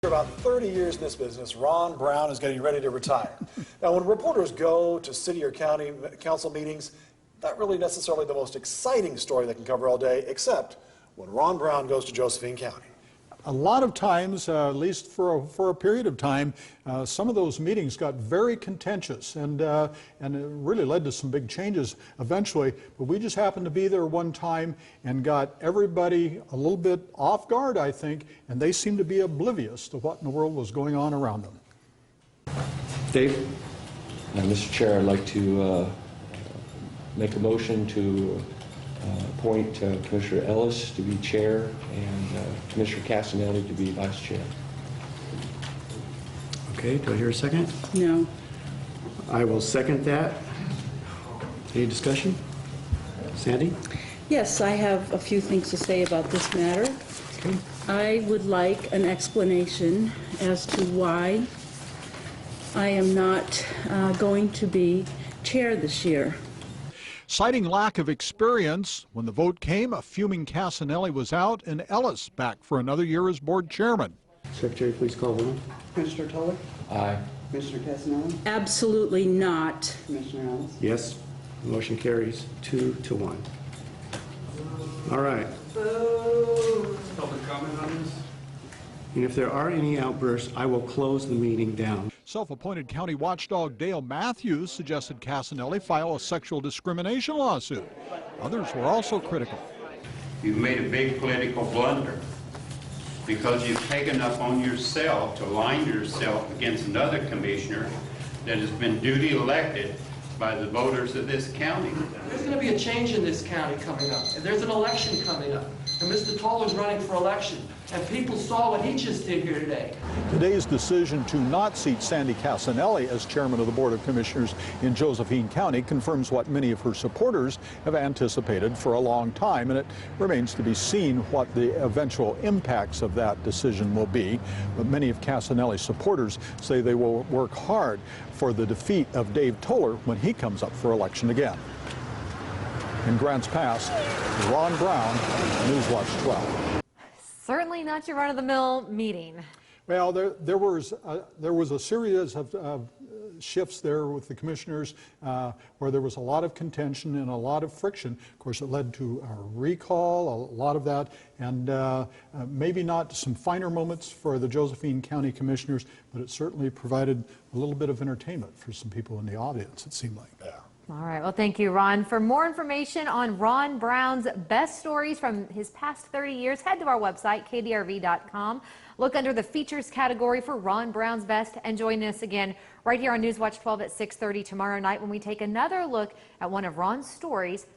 For about 30 years in this business, Ron Brown is getting ready to retire. Now, when reporters go to city or county council meetings, not really necessarily the most exciting story they can cover all day, except when Ron Brown goes to Josephine County. A lot of times, at least for a period of time, some of those meetings got very contentious, and it really led to some big changes eventually. But we just happened to be there one time and got everybody a little bit off guard, I think, and they seemed to be oblivious to what in the world was going on around them. Dave? Mr. Chair, I'd like to make a motion to appoint Commissioner Ellis to be chair and Commissioner Castanelli to be vice chair. Okay, do I hear a second? No. I will second that. Any discussion? Sandy? Yes, I have a few things to say about this matter. Okay. I would like an explanation as to why I am not going to be chair this year. Citing lack of experience, when the vote came, a fuming Castanelli was out and Ellis back for another year as board chairman. Secretary, please call the roll. Commissioner Toller? Aye. Commissioner Casanelli? Absolutely not. Commissioner Ellis? Yes. The motion carries 2-1. All right. Public comment on this? And if there are any outbursts, I will close the meeting down. Self-appointed county watchdog Dale Matthews suggested Castanelli file a sexual discrimination lawsuit. Others were also critical. You've made a big political blunder because you've taken up on yourself to align yourself against another commissioner that has been duly elected by the voters of this county. There's going to be a change in this county coming up, and there's an election coming up, and Mr. Toller's running for election, and people saw what he just did here today. Today's decision to not seat Sandy Castanelli as chairman of the Board of Commissioners in Josephine County confirms what many of her supporters have anticipated for a long time, and it remains to be seen what the eventual impacts of that decision will be. But many of Castanelli's supporters say they will work hard for the defeat of Dave Toller when he comes up for election again. In Grants Pass, Ron Brown, Newswatch 12. Certainly not your run-of-the-mill meeting. Well, there was a series of shifts there with the commissioners where there was a lot of contention and a lot of friction. Of course, it led to a recall, a lot of that, and maybe not some finer moments for the Josephine County commissioners, but it certainly provided a little bit of entertainment for some people in the audience, it seemed like. Yeah. All right, well, thank you, Ron. For more information on Ron Brown's best stories from his past 30 years, head to our website, kdrv.com. Look under the features category for Ron Brown's best, and join us again right here on Newswatch 12 at 6:30 tomorrow night when we take another look at one of Ron's stories